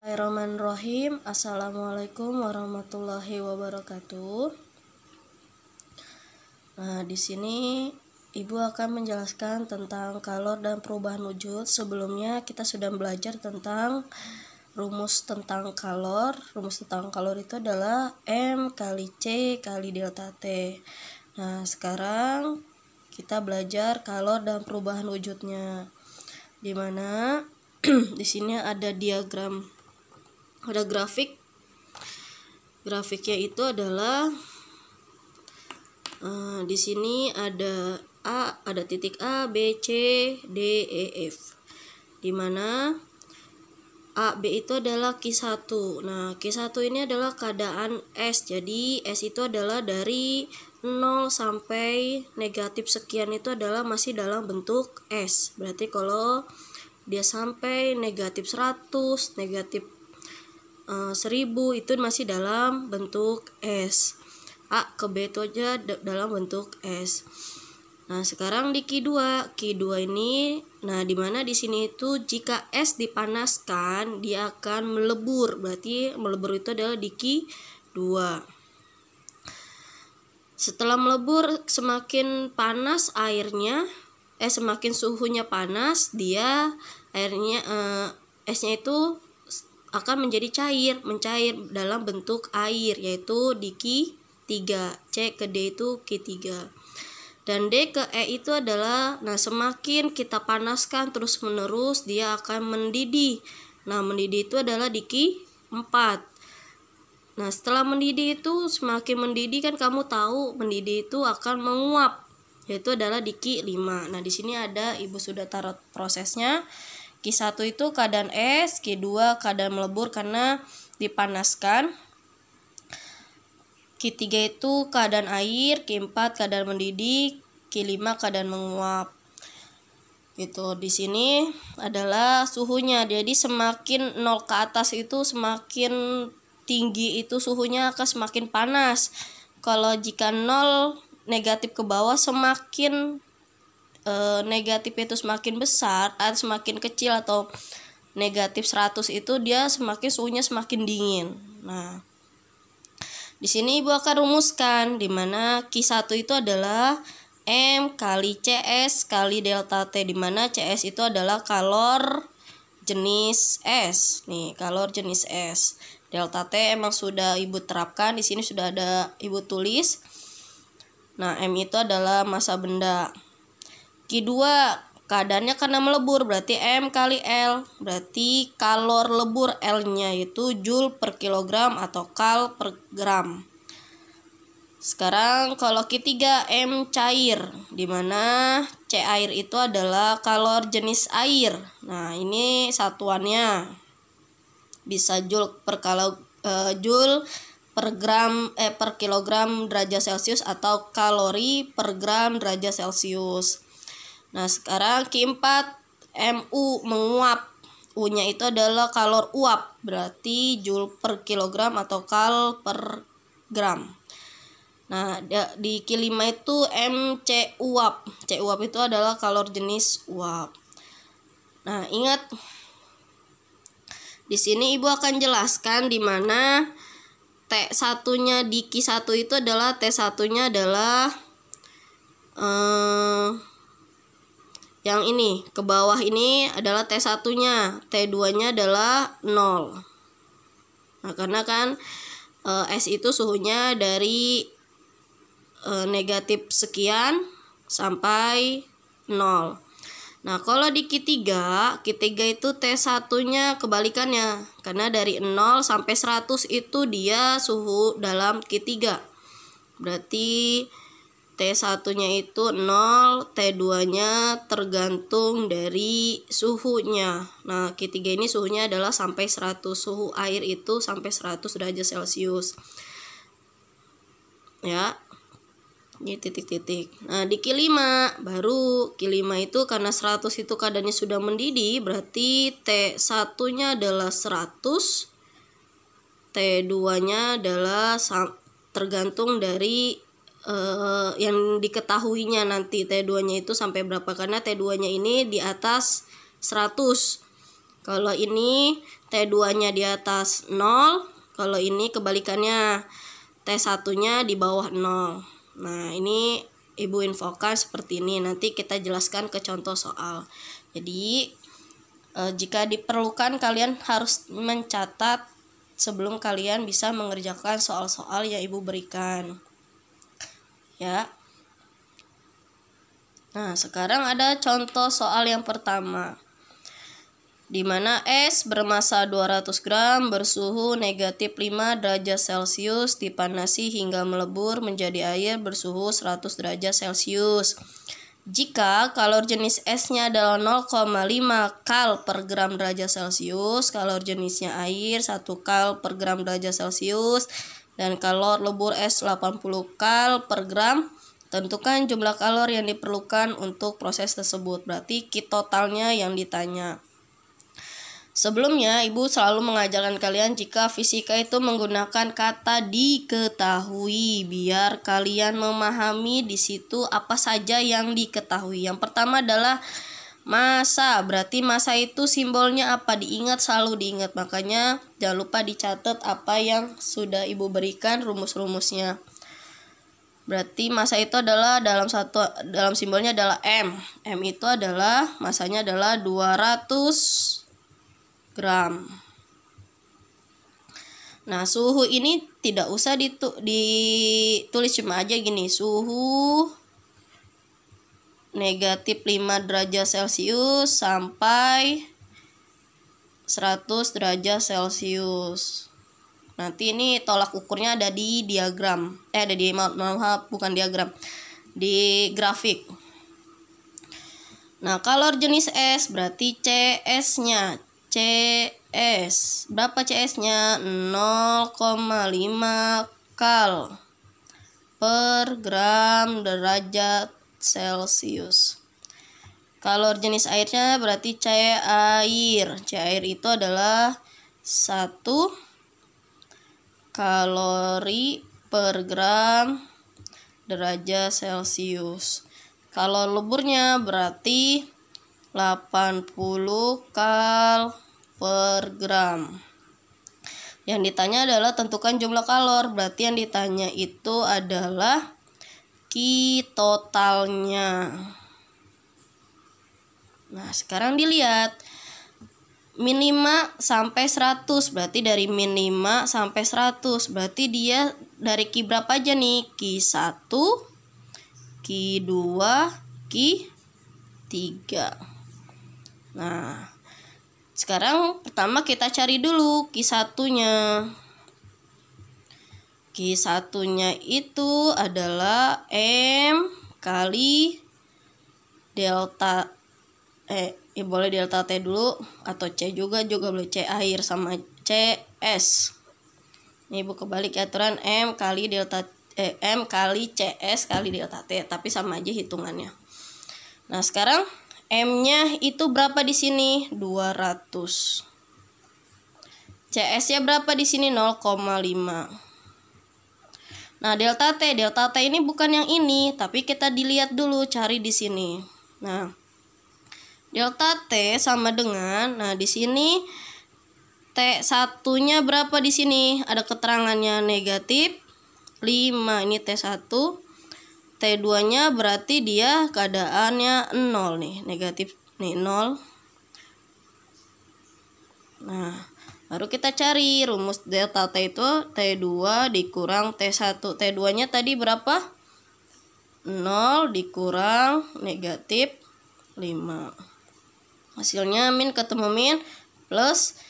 Bismillahirrahmanirrahim. Assalamualaikum warahmatullahi wabarakatuh. Nah, di sini Ibu akan menjelaskan tentang kalor dan perubahan wujud. Sebelumnya kita sudah belajar tentang rumus tentang kalor. Rumus tentang kalor itu adalah M kali C kali delta T. Nah, sekarang kita belajar kalor dan perubahan wujudnya. Dimana di sini ada diagram, ada grafiknya itu adalah di sini ada titik A, B, C, D, E, F, dimana A, B itu adalah Q1. Nah, Q1 ini adalah keadaan S. Jadi S itu adalah dari 0 sampai negatif sekian itu adalah masih dalam bentuk S. Berarti kalau dia sampai negatif 100, negatif 1000 itu masih dalam bentuk S. A ke B itu aja dalam bentuk S. Nah, sekarang di Q2 ini, nah dimana di sini itu jika S dipanaskan dia akan melebur. Berarti melebur itu adalah di Q2. Setelah melebur, semakin panas airnya, semakin suhunya panas, dia airnya esnya itu akan menjadi mencair dalam bentuk air, yaitu di Q3. C ke D itu Q3. Dan D ke E itu adalah, nah semakin kita panaskan terus menerus dia akan mendidih. Nah, mendidih itu adalah di Q4. Nah, setelah mendidih itu, semakin mendidih kan kamu tahu mendidih itu akan menguap, yaitu adalah di Q5. Nah, di sini ada Ibu sudah taruh prosesnya. Q1 itu keadaan es, Q2 keadaan melebur karena dipanaskan, Q3 itu keadaan air, Q4 keadaan mendidih, Q5 keadaan menguap. Gitu. Di sini adalah suhunya. Jadi semakin 0 ke atas itu semakin tinggi itu suhunya akan semakin panas. Kalau jika 0 negatif ke bawah semakin negatif itu semakin besar atau semakin kecil, atau negatif 100 itu dia suhunya semakin dingin. Nah, di sini Ibu akan rumuskan dimana Q1 itu adalah M kali CS kali delta T, dimana CS itu adalah kalor jenis S. Nih, kalor jenis S. Delta T emang sudah Ibu terapkan, di sini sudah ada Ibu tulis. Nah, M itu adalah massa benda. Q2 keadaannya karena melebur, berarti M kali L, berarti kalor lebur L-nya itu joule per kilogram atau kal per gram. Sekarang kalau Q3 M cair, dimana C air itu adalah kalor jenis air. Nah, ini satuannya bisa joule per gram per kilogram derajat Celcius atau kalori per gram derajat Celcius. Nah, sekarang Q4 MU menguap. U-nya itu adalah kalor uap, berarti joule per kilogram atau kal per gram. Nah, di Q5 itu MC uap. C uap itu adalah kalor jenis uap. Nah, ingat di sini Ibu akan jelaskan di mana T1-nya di Q1 itu adalah T1-nya adalah yang ini ke bawah ini adalah T1-nya, T2-nya adalah 0. Nah, karena kan S itu suhunya dari negatif sekian sampai 0. Nah, kalau di Q3 itu T1-nya kebalikannya, karena dari 0 sampai 100 itu dia suhu dalam Q3. Berarti T1-nya itu 0, T2-nya tergantung dari suhunya. Nah, Q3 ini suhunya adalah sampai 100, suhu air itu sampai 100 derajat Celcius. Ya, ini titik-titik. Nah, di Q5 baru Q5 itu karena 100 itu keadaannya sudah mendidih, berarti T1-nya adalah 100, T2-nya adalah tergantung dari yang diketahuinya nanti T2-nya itu sampai berapa, karena T2-nya ini di atas 100. Kalau ini T2-nya di atas 0, kalau ini kebalikannya, T1-nya di bawah 0. Nah, ini Ibu infokan seperti ini. Nanti kita jelaskan ke contoh soal. Jadi, jika diperlukan kalian harus mencatat sebelum kalian bisa mengerjakan soal-soal yang Ibu berikan. Ya. Nah, sekarang ada contoh soal yang pertama, di mana es bermassa 200 gram bersuhu negatif 5 derajat Celcius dipanasi hingga melebur menjadi air bersuhu 100 derajat Celcius. Jika kalor jenis esnya adalah 0,5 kal per gram derajat Celcius, kalor jenisnya air 1 kal per gram derajat Celcius, dan kalor lebur es 80 kal per gram, tentukan jumlah kalor yang diperlukan untuk proses tersebut. Berarti kit totalnya yang ditanya. Sebelumnya, Ibu selalu mengajarkan kalian jika fisika itu menggunakan kata diketahui, biar kalian memahami di situ apa saja yang diketahui. Yang pertama adalah massa, berarti massa itu simbolnya apa? Diingat, selalu diingat. Makanya jangan lupa dicatat apa yang sudah Ibu berikan rumus-rumusnya. Berarti massa itu adalah dalam simbolnya adalah M. M itu adalah massanya adalah 200 gram. Nah, suhu ini tidak usah ditulis, cuma aja gini, suhu negatif 5 derajat Celcius sampai 100 derajat Celcius. Nanti ini tolak ukurnya ada di diagram. Ada di bukan diagram, di grafik. Nah, kalor jenis es berarti CS-nya. CS. Berapa CS-nya? 0,5 kal per gram derajat Celcius. Kalor jenis airnya berarti cair. Cair itu adalah 1 kalori per gram derajat Celcius. Kalau leburnya berarti 80 kal per gram. Yang ditanya adalah tentukan jumlah kalor. Berarti yang ditanya itu adalah kit totalnya. Nah, sekarang dilihat min 5 sampai 100. Berarti dari min 5 sampai 100. Berarti dia dari ki berapa aja nih? Ki 1, ki 2, ki 3. Nah, sekarang pertama kita cari dulu ki satunya. Ki satunya itu adalah M kali delta boleh delta T dulu atau C juga boleh, C air sama CS. Ini Ibu kebalik aturan M kali CS kali delta T, tapi sama aja hitungannya. Nah, sekarang M-nya itu berapa di sini? 200. CS-nya berapa di sini? 0,5. Nah, delta T ini bukan yang ini, tapi kita dilihat dulu, cari di sini. Nah, delta T sama dengan, nah di sini T1-nya berapa di sini? Ada keterangannya negatif 5. Ini T1. T2-nya berarti dia keadaannya 0 nih, negatif nih 0. Nah, baru kita cari rumus delta T itu T2 dikurang T1. T2-nya tadi berapa? 0 dikurang negatif 5. Hasilnya min ketemu min, plus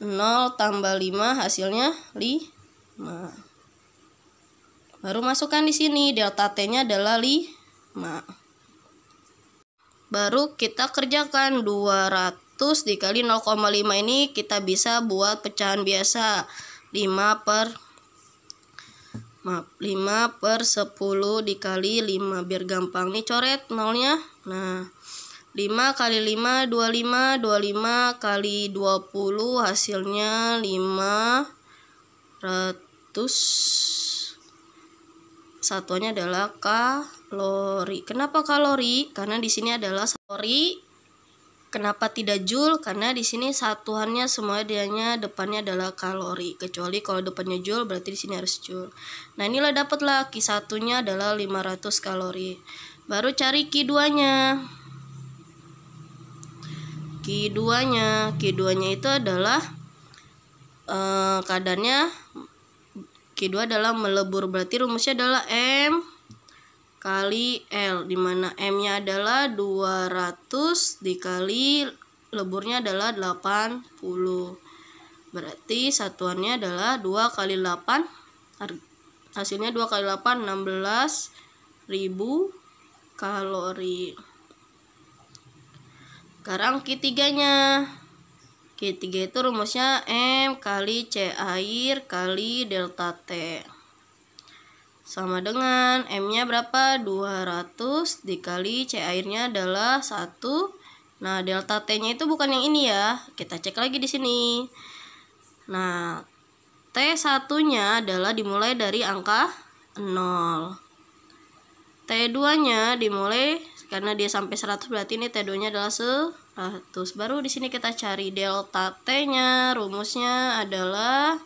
0 tambah 5 hasilnya 5. Baru masukkan di sini, delta T-nya adalah 5. Baru kita kerjakan 200 dikali 0,5 ini kita bisa buat pecahan biasa. 5 per 10 dikali 5 biar gampang. Nih coret nolnya. Nah, 5 kali 5 25, 25 kali 20 hasilnya 500. Satuannya adalah kalori. Kenapa kalori? Karena di sini adalah kalori Kenapa tidak joule? Karena di sini satuannya semua dianya depannya adalah kalori. Kecuali kalau depannya joule berarti di sini harus joule. Nah, inilah dapatlah Q1-nya adalah 500 kalori. Baru cari Q2-nya. Q2-nya itu adalah kadarnya Q2 adalah melebur, berarti rumusnya adalah M kali L, dimana M-nya adalah 200 dikali leburnya adalah 80. Berarti satuannya adalah 2 kali 8, hasilnya 2 kali 8 16.000 kalori. Sekarang Q3-nya. Q3 itu rumusnya M kali C air kali delta T. Sama dengan M-nya berapa? 200 dikali C airnya adalah 1. Nah, delta T-nya itu bukan yang ini ya. Kita cek lagi di sini. Nah, T1-nya adalah dimulai dari angka 0. T2-nya dimulai karena dia sampai 100, berarti ini T2-nya adalah 100. Baru di sini kita cari delta T-nya. Rumusnya adalah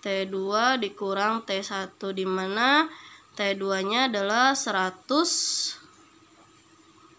T2 dikurang T1, dimana T2-nya adalah 100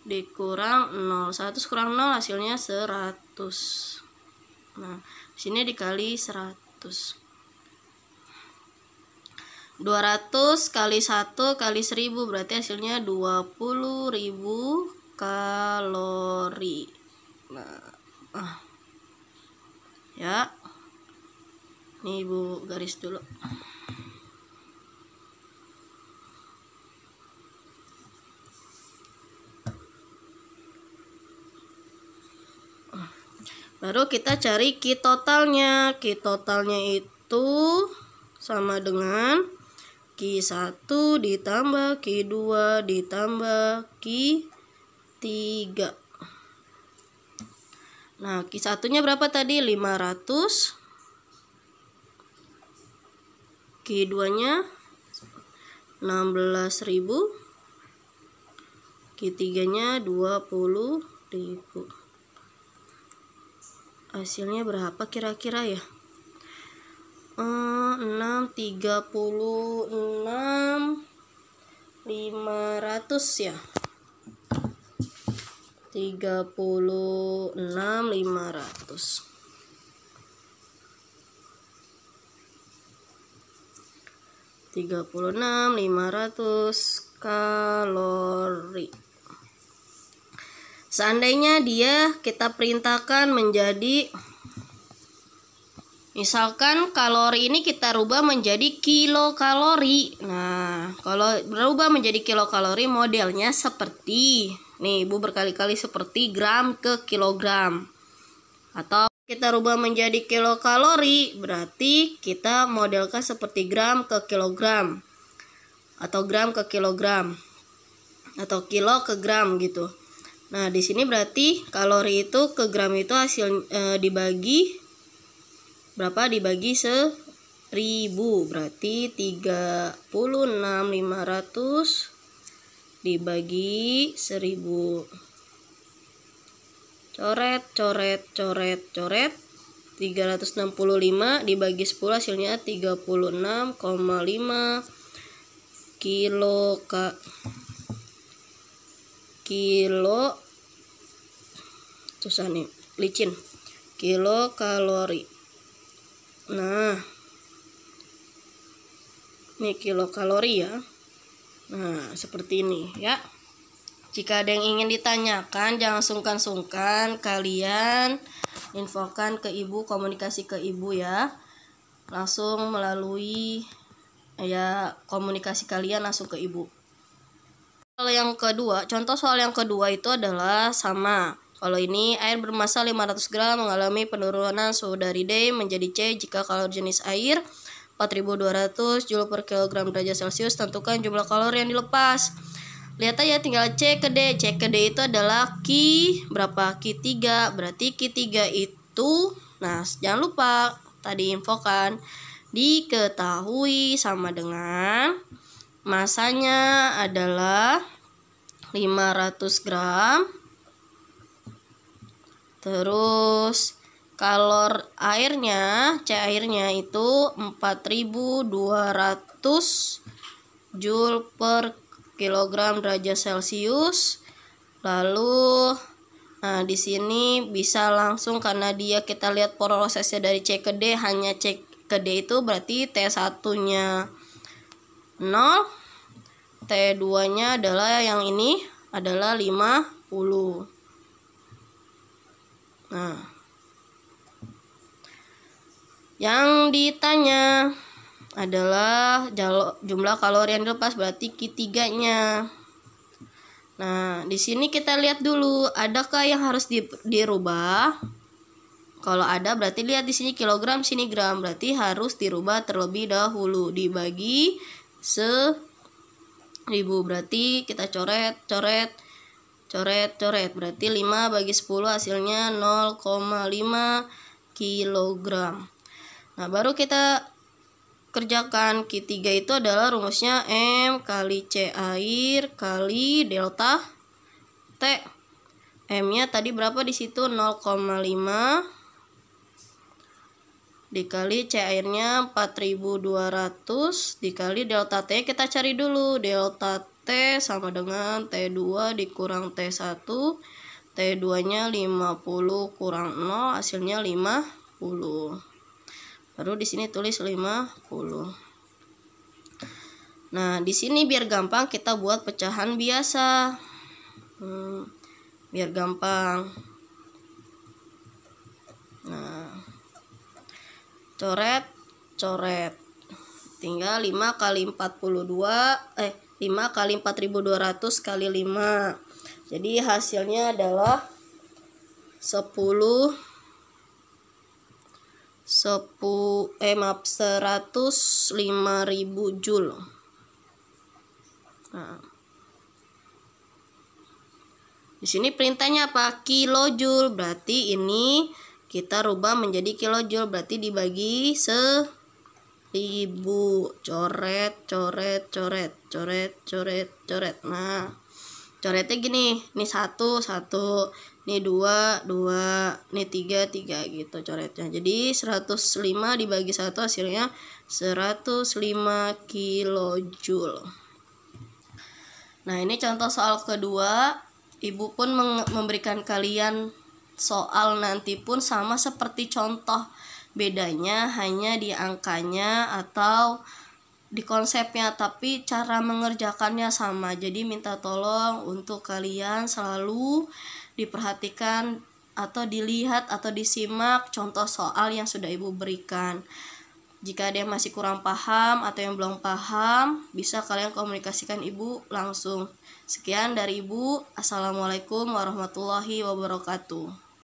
dikurang 0. 100 kurang 0 hasilnya 100. Nah, sini dikali 100. 200 kali 1 kali 1000 berarti hasilnya 20.000 kalori. Nah, ya. Nih Ibu garis dulu. Baru kita cari Q totalnya. Q totalnya itu sama dengan Q1 ditambah Q2 ditambah Q3. Nah, Q1-nya berapa tadi? 500. Q2-nya 16.000. Q3-nya 20.000. Hasilnya berapa kira-kira ya? 6, 36, 500 ya. 36.500. 36.500 kalori. Seandainya kita perintahkan menjadi, misalkan kalori ini kita rubah menjadi kilokalori. Nah, kalau berubah menjadi kilokalori modelnya seperti nih, Ibu berkali-kali seperti gram ke kilogram. Atau kita rubah menjadi kilokalori, berarti kita modelkan seperti gram ke kilogram. Atau gram ke kilogram. Atau kilo ke gram gitu. Nah, di sini berarti kalori itu ke gram itu hasil dibagi berapa? Dibagi 1000. Berarti 36.500 dibagi 1000. Coret, coret, coret, coret. 365 dibagi 10 hasilnya 36,5 kilo susah nih, licin, kilokalori. Nah, ini kilokalori ya. Nah, seperti ini ya. Jika ada yang ingin ditanyakan, jangan sungkan-sungkan, kalian infokan ke Ibu, komunikasi ke Ibu ya. Langsung melalui ya komunikasi kalian langsung ke Ibu. Contoh soal yang kedua itu adalah sama. Kalau ini air bermassa 500 gram mengalami penurunan suhu dari D menjadi C jika kalori jenis air 4.200 Joule per kilogram derajat Celcius. Tentukan jumlah kalori yang dilepas. Lihat aja, tinggal C ke D. C ke D itu adalah Q berapa? Q3. Berarti Q3 itu, nah jangan lupa tadi infokan, diketahui sama dengan masanya adalah 500 gram Terus kalor airnya, C airnya itu 4.200 Joule per kilogram derajat Celcius. Lalu nah di sini bisa langsung karena kita lihat prosesnya dari C ke D, hanya C ke D itu berarti T1-nya 0, T2-nya adalah yang ini adalah 50. Nah, yang ditanya adalah jumlah kalori yang dilepas, berarti Q3-nya. Nah, di sini kita lihat dulu, adakah yang harus dirubah? Kalau ada berarti lihat di sini kilogram, sini gram, berarti harus dirubah terlebih dahulu, dibagi 1000. Berarti kita coret, berarti 5 bagi 10 hasilnya 0,5 kilogram. Nah, baru kita kerjakan. Q3 itu adalah rumusnya M kali C air kali delta T. M-nya tadi berapa di situ? 0,5 dikali C airnya 4.200 dikali delta T. Kita cari dulu. Delta T sama dengan T2 dikurang T1. T2-nya 50 kurang 0 hasilnya 50. Baru di sini tulis 50. Nah, di sini biar gampang kita buat pecahan biasa. Biar gampang. Nah, coret. Tinggal 5 kali 5 kali 4.200 kali 5. Jadi hasilnya adalah 105.000 Joule. Nah, di sini perintahnya apa? Kilojoule. Berarti ini kita rubah menjadi kilojoule, berarti dibagi 1000. Coret. Nah, coretnya gini, ini 1, ini 2, ini 3 gitu coretnya. Jadi 105 dibagi 1 hasilnya 105 kilojoule. Nah, ini contoh soal kedua. Ibu pun memberikan kalian soal nanti pun sama seperti contoh. Bedanya hanya di angkanya atau di konsepnya, tapi cara mengerjakannya sama. Jadi minta tolong untuk kalian selalu diperhatikan atau dilihat atau disimak contoh soal yang sudah ibu berikan. Jika ada yang masih kurang paham atau yang belum paham, bisa kalian komunikasikan ibu langsung. Sekian dari ibu. Assalamualaikum warahmatullahi wabarakatuh.